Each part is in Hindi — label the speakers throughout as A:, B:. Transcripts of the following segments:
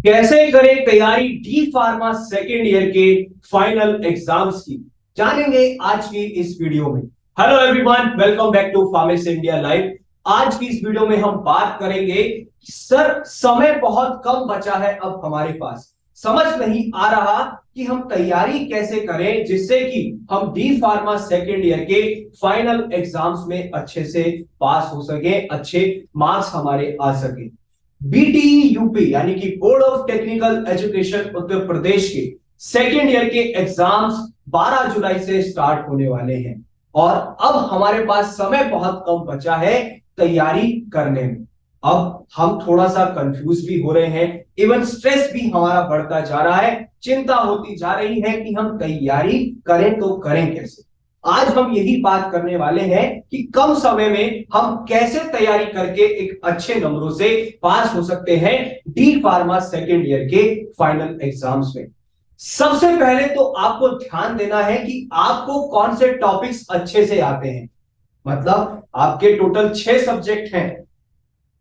A: कैसे करें तैयारी डी फार्मा सेकेंड ईयर के फाइनल एग्जाम्स की, जानेंगे आज की इस वीडियो में। Hello everyone, welcome back to pharmacy India live. आज की इस वीडियो में हम बात करेंगे कि सर समय बहुत कम बचा है अब हमारे पास, समझ नहीं आ रहा कि हम तैयारी कैसे करें जिससे कि हम डी फार्मा सेकेंड ईयर के फाइनल एग्जाम्स में अच्छे से पास हो सके, अच्छे मार्क्स हमारे आ सके। बीटीई यूपी यानी कि board of technical education Uttar Pradesh के सेकेंड ईयर के एग्जाम्स 12 जुलाई से स्टार्ट होने वाले हैं और अब हमारे पास समय बहुत कम बचा है तैयारी करने में। अब हम थोड़ा सा कंफ्यूज भी हो रहे हैं, इवन स्ट्रेस भी हमारा बढ़ता जा रहा है, चिंता होती जा रही है कि हम तैयारी करें तो करें कैसे। आज हम यही बात करने वाले हैं कि कम समय में हम कैसे तैयारी करके एक अच्छे नंबरों से पास हो सकते हैं डी फार्मा सेकेंड ईयर के फाइनल एग्जाम्स में। सबसे पहले तो आपको ध्यान देना है कि आपको कौन से टॉपिक्स अच्छे से आते हैं। मतलब आपके टोटल 6 सब्जेक्ट हैं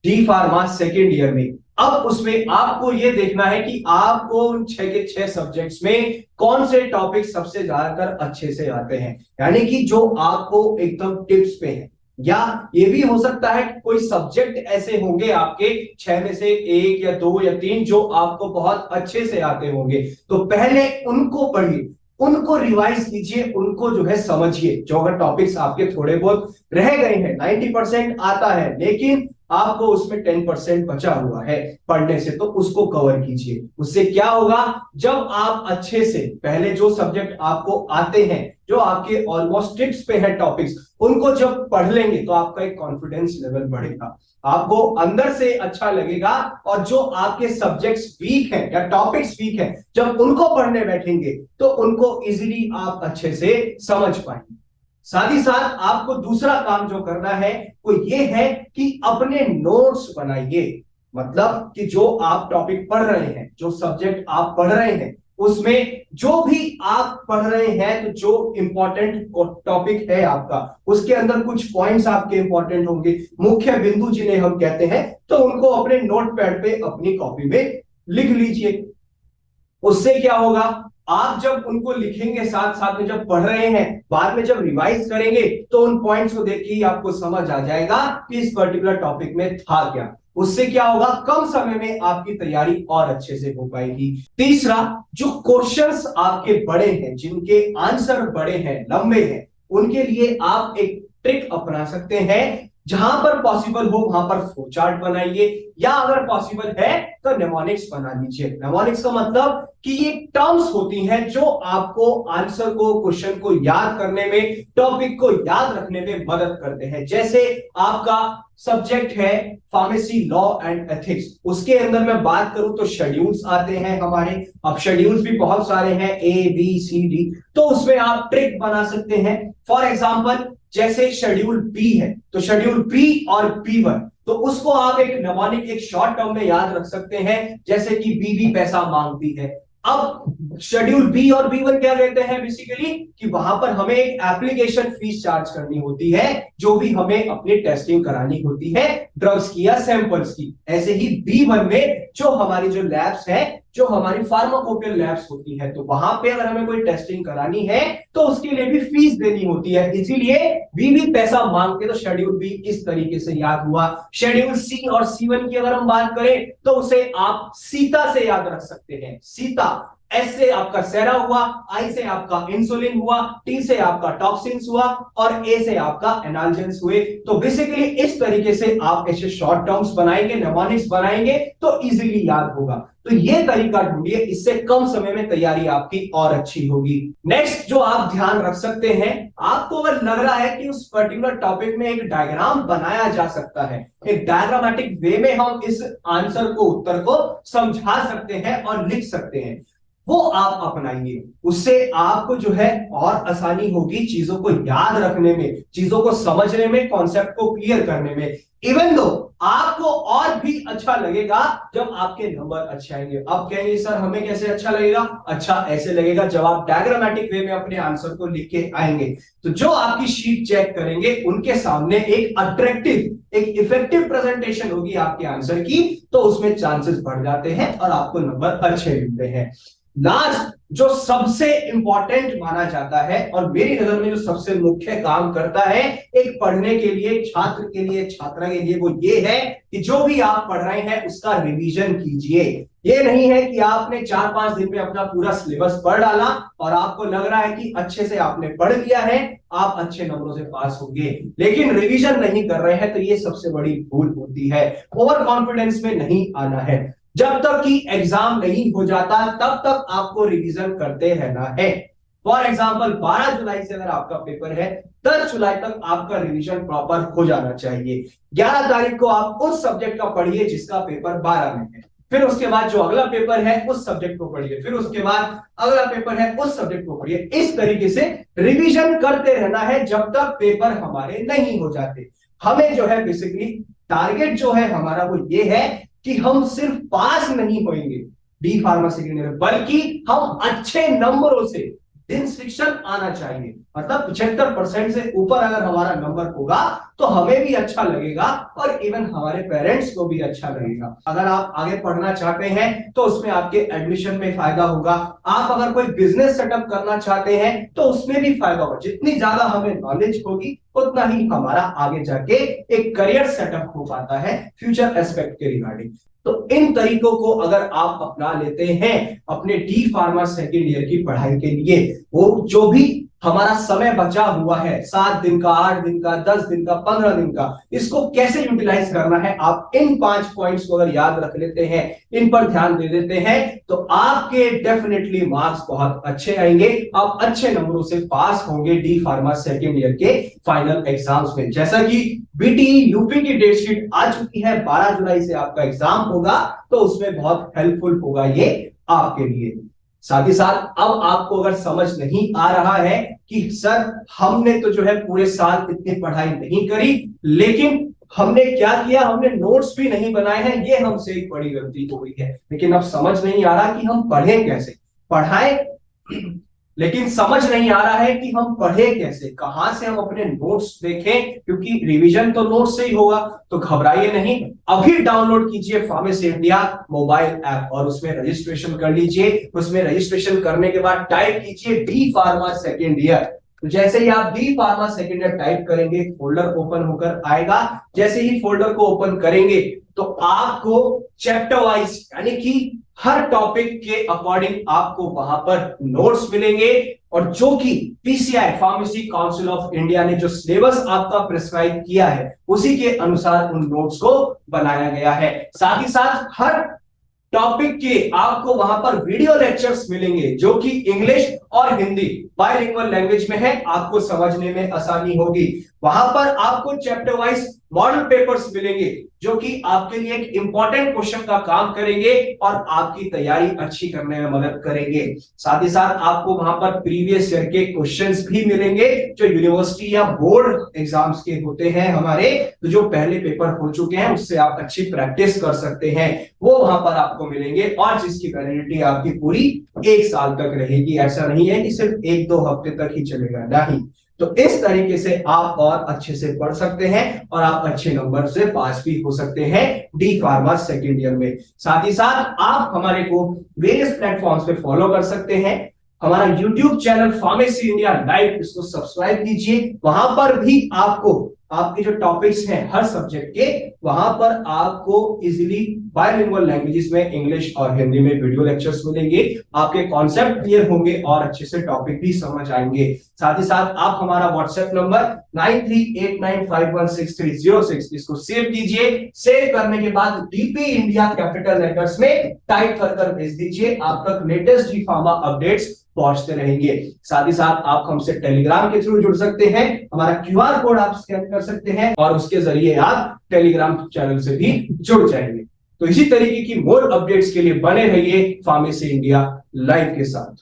A: डी फार्मा सेकेंड ईयर में। अब उसमें आपको यह देखना है कि आपको उन 6 के 6 सब्जेक्ट्स में कौन से टॉपिक सबसे ज्यादातर अच्छे से आते हैं, यानी कि जो आपको एकदम टिप्स पे है। या ये भी हो सकता है कि कोई सब्जेक्ट ऐसे होंगे आपके 6 में से 1 या 2 या 3 जो आपको बहुत अच्छे से आते होंगे, तो पहले उनको पढ़िए, उनको रिवाइज कीजिए, उनको जो है समझिए। जो अगर टॉपिक्स आपके थोड़े बहुत रह गए हैं, 90% आता है लेकिन आपको उसमें 10% बचा हुआ है पढ़ने से, तो उसको कवर कीजिए। उससे क्या होगा, जब आप अच्छे से पहले जो सब्जेक्ट आपको आते हैं, जो आपके ऑलमोस्ट टिप्स पे है टॉपिक्स, उनको जब पढ़ लेंगे तो आपका एक कॉन्फिडेंस लेवल बढ़ेगा, आपको अंदर से अच्छा लगेगा। और जो आपके सब्जेक्ट्स वीक हैं या टॉपिक्स वीक हैं, जब उनको पढ़ने बैठेंगे तो उनको इजीली आप अच्छे से समझ पाएंगे। साथ ही साथ आपको दूसरा काम जो करना है वो ये है कि अपने नोट्स बनाइए। मतलब कि जो आप टॉपिक पढ़ रहे हैं, जो सब्जेक्ट आप पढ़ रहे हैं, उसमें जो भी आप पढ़ रहे हैं, तो जो इंपॉर्टेंट टॉपिक है आपका, उसके अंदर कुछ पॉइंट्स आपके इंपॉर्टेंट होंगे, मुख्य बिंदु जिन्हें हम कहते हैं, तो उनको अपने नोट पैड पे अपनी कॉपी में लिख लीजिए। उससे क्या होगा, आप जब उनको लिखेंगे साथ साथ में जब पढ़ रहे हैं, बाद में जब रिवाइज करेंगे तो उन पॉइंट्स को देख के ही आपको समझ आ जाएगा कि इस पर्टिकुलर टॉपिक में था क्या। उससे क्या होगा, कम समय में आपकी तैयारी और अच्छे से हो पाएगी। तीसरा, जो क्वेश्चंस आपके बड़े हैं, जिनके आंसर बड़े हैं, लंबे हैं, उनके लिए आप एक ट्रिक अपना सकते हैं। जहां पर पॉसिबल हो वहां पर फ्लो चार्ट बनाइए, या अगर पॉसिबल है तो नेमोनिक्स बना लीजिए। नेमोनिक्स का मतलब कि ये टर्म्स होती हैं जो आपको आंसर को, क्वेश्चन को याद करने में, टॉपिक को याद रखने में मदद करते हैं। जैसे आपका सब्जेक्ट है फार्मेसी लॉ एंड एथिक्स, उसके अंदर मैं बात करूं तो शेड्यूल्स आते हैं हमारे। अब शेड्यूल्स भी बहुत सारे हैं, ABCD, तो उसमें आप ट्रिक बना सकते हैं। फॉर एग्जाम्पल, जैसे शेड्यूल बी है तो शेड्यूल बी और B1, तो उसको आप एक नमोनिक, एक शॉर्ट टर्म में याद रख सकते हैं, जैसे कि बीबी पैसा मांगती है। अब शेड्यूल बी और B1 क्या कहते हैं बेसिकली, कि वहां पर हमें एक एप्लीकेशन फीस चार्ज करनी होती है, जो भी हमें अपनी टेस्टिंग करानी होती है ड्रग्स की या सैंपल्स की। ऐसे ही B1 में जो हमारी जो लैब्स है, जो हमारी फार्माकोपियल लैब्स होती है, तो वहां पे अगर हमें कोई टेस्टिंग करानी है तो उसके लिए भी फीस देनी होती है, इसीलिए बीबी पैसा मांगते, तो शेड्यूल बी इस तरीके से याद हुआ। शेड्यूल सी और C1 की अगर हम बात करें तो उसे आप सीता से याद रख सकते हैं। सीता, एस से आपका सेरा हुआ, आई से आपका इंसुलिन हुआ, टी से आपका टॉक्सिन्स हुआ और ए से आपका एनाल्जेंस हुए। तो बेसिकली इस तरीके से आप ऐसे शॉर्ट टर्म्स बनाएंगे, नेमोनिक्स बनाएंगे तो इजीली याद होगा। तो ये तरीका ढूंढिए, इससे कम समय में तैयारी आपकी और अच्छी होगी। नेक्स्ट जो आप ध्यान रख सकते हैं, आपको अगर लग रहा है कि उस पर्टिकुलर टॉपिक में एक डायग्राम बनाया जा सकता है, एक डायग्रामेटिक वे में हम इस आंसर को, उत्तर को समझा सकते हैं और लिख सकते हैं, वो आप अपनाइए। उससे आपको जो है और आसानी होगी चीजों को याद रखने में, चीजों को समझने में, कॉन्सेप्ट को क्लियर करने में। इवन दो आपको और भी अच्छा लगेगा जब आपके नंबर अच्छे आएंगे। अब कहेंगे सर हमें कैसे अच्छा लगेगा? अच्छा ऐसे लगेगा जब आप डायग्रामेटिक वे में अपने आंसर को लिख के आएंगे, तो जो आपकी शीट चेक करेंगे उनके सामने एक अट्रैक्टिव, एक इफेक्टिव प्रेजेंटेशन होगी आपके आंसर की, तो उसमें चांसेस बढ़ जाते हैं और आपको नंबर अच्छे मिलते हैं। लास्ट जो सबसे इंपॉर्टेंट माना जाता है और मेरी नजर में जो सबसे मुख्य काम करता है एक पढ़ने के लिए, छात्र के लिए, छात्रा के लिए, वो ये है कि जो भी आप पढ़ रहे हैं उसका रिवीजन कीजिए। ये नहीं है कि आपने 4-5 दिन में अपना पूरा सिलेबस पढ़ डाला और आपको लग रहा है कि अच्छे से आपने पढ़ लिया है, आप अच्छे नंबरों से पास होंगे, लेकिन रिवीजन नहीं कर रहे हैं, तो ये सबसे बड़ी भूल होती है। ओवर कॉन्फिडेंस में नहीं आना है। जब तक कि एग्जाम नहीं हो जाता तब तक आपको रिवीजन करते रहना है। फॉर एग्जाम्पल 12 जुलाई से अगर आपका पेपर है, 10 जुलाई तक आपका रिवीजन प्रॉपर हो जाना चाहिए। 11 तारीख को आप उस सब्जेक्ट का पढ़िए जिसका पेपर 12 में है, फिर उसके बाद जो अगला पेपर है उस सब्जेक्ट को पढ़िए, फिर उसके बाद अगला पेपर है उस सब्जेक्ट को पढ़िए। इस तरीके से रिवीजन करते रहना है जब तक पेपर हमारे नहीं हो जाते। हमें जो है बेसिकली टारगेट जो है हमारा वो ये है कि हम सिर्फ पास नहीं होंगे डी फार्मा सेकेंड ईयर, बल्कि हम अच्छे नंबरों से डिस्टिंक्शन आना चाहिए। मतलब 75% से ऊपर अगर हमारा नंबर होगा तो हमें भी अच्छा लगेगा और इवन हमारे पेरेंट्स को भी अच्छा लगेगा। अगर आप आगे पढ़ना चाहते हैं तो उसमें आपके एडमिशन में फायदा होगा। आप अगर कोई बिजनेस सेटअप करना चाहते हैं तो उसमें भी फायदा होगा। जितनी ज्यादा हमें नॉलेज होगी उतना ही हमारा आगे जाके एक करियर सेटअप हो पाता है फ्यूचर एस्पेक्ट के रिगार्डिंग। तो इन तरीकों को अगर आप अपना लेते हैं अपने डी फार्मा सेकेंड ईयर की पढ़ाई के लिए, वो जो भी हमारा समय बचा हुआ है 7 दिन का, 8 दिन का, 10 दिन का, 15 दिन का, इसको कैसे यूटिलाइज करना है, आप इन 5 पॉइंट्स को अगर याद रख लेते हैं, इन पर ध्यान दे देते हैं, तो आपके डेफिनेटली मार्क्स बहुत अच्छे आएंगे। आप अच्छे नंबरों से पास होंगे डी फार्मा सेकेंड ईयर के फाइनल एग्जाम्स में। जैसा कि बीटी यूपी की डेट शीट आ चुकी है, 12 जुलाई से आपका एग्जाम होगा, तो उसमें बहुत हेल्पफुल होगा ये आपके लिए। साथ ही साथ अब आपको अगर समझ नहीं आ रहा है कि सर हमने तो जो है पूरे साल इतनी पढ़ाई नहीं करी, लेकिन हमने क्या किया, हमने नोट्स भी नहीं बनाए हैं, ये हमसे एक बड़ी गलती हो गई है। लेकिन अब समझ नहीं आ रहा कि हम पढ़े कैसे, पढ़ाएं लेकिन समझ नहीं आ रहा है कि हम पढ़े कैसे, कहां से हम अपने नोट्स देखें, क्योंकि रिवीजन तो नोट्स से ही होगा। तो घबराइए नहीं, अभी डाउनलोड कीजिए फार्मेसी इंडिया मोबाइल ऐप और उसमें रजिस्ट्रेशन कर लीजिए। उसमें रजिस्ट्रेशन करने के बाद टाइप कीजिए डी फार्मा सेकेंड ईयर। तो जैसे ही आप D pharma second year type करेंगे फोल्डर ओपन होकर आएगा। जैसे ही फोल्डर को ओपन करेंगे तो आपको चैप्टर वाइज यानी कि हर टॉपिक के अकॉर्डिंग आपको वहां पर नोट्स मिलेंगे, और जो कि PCI pharmacy council of India ने जो सिलेबस आपका प्रिस्क्राइब किया है उसी के अनुसार उन नोट्स को बनाया गया है। साथ ही साथ हर टॉपिक के आपको वहां पर वीडियो लेक्चर्स मिलेंगे जो कि इंग्लिश और हिंदी बाइलिंगुअल लैंग्वेज में है, आपको समझने में आसानी होगी। वहां पर आपको चैप्टर वाइज मॉडल पेपर्स मिलेंगे जो कि आपके लिए एक इंपॉर्टेंट क्वेश्चन का काम करेंगे और आपकी तैयारी अच्छी करने में मदद करेंगे। साथ ही साथ आपको वहां पर प्रीवियस ईयर के क्वेश्चंस भी मिलेंगे जो यूनिवर्सिटी या बोर्ड एग्जाम्स के होते हैं हमारे, तो जो पहले पेपर हो चुके हैं उससे आप अच्छी प्रैक्टिस कर सकते हैं, वो वहां पर आपको मिलेंगे और जिसकी वैलिडिटी आपकी पूरी 1 साल तक रहेगी। ऐसा नहीं है कि सिर्फ 1-2 हफ्ते तक ही चलेगा, नहीं। तो इस तरीके से आप और अच्छे से पढ़ सकते हैं और आप अच्छे नंबर से पास भी हो सकते हैं डी फार्मा सेकेंड ईयर में। साथ ही साथ आप हमारे को वेरियस प्लेटफॉर्म्स पे फॉलो कर सकते हैं। हमारा YouTube channel pharmacy India live, इसको सब्सक्राइब कीजिए। वहां पर भी आपको आपके जो टॉपिक्स हैं हर सब्जेक्ट के, वहां पर आपको इजीली बाइलिंगुअल लैंग्वेजेस में इंग्लिश और हिंदी में वीडियो लेक्चर्स मिलेंगे। आपके कॉन्सेप्ट क्लियर होंगे और अच्छे से टॉपिक भी समझ आएंगे। साथ ही साथ आप हमारा व्हाट्सएप नंबर 9389516306 इसको सेव कीजिए। सेव करने के बाद डीपी इंडिया कैपिटल लेटर्स में टाइप कर भेज दीजिए। आप तक लेटेस्ट डी फार्मा अपडेट्स पहुंचते रहेंगे। साथ ही साथ आप हमसे टेलीग्राम के थ्रू जुड़ सकते हैं। हमारा क्यूआर कोड आप स्कैन कर सकते हैं और उसके जरिए आप टेलीग्राम चैनल से भी जुड़ जाएंगे। तो इसी तरीके की मोर अपडेट्स के लिए बने रहिए फार्मेसी इंडिया लाइव के साथ।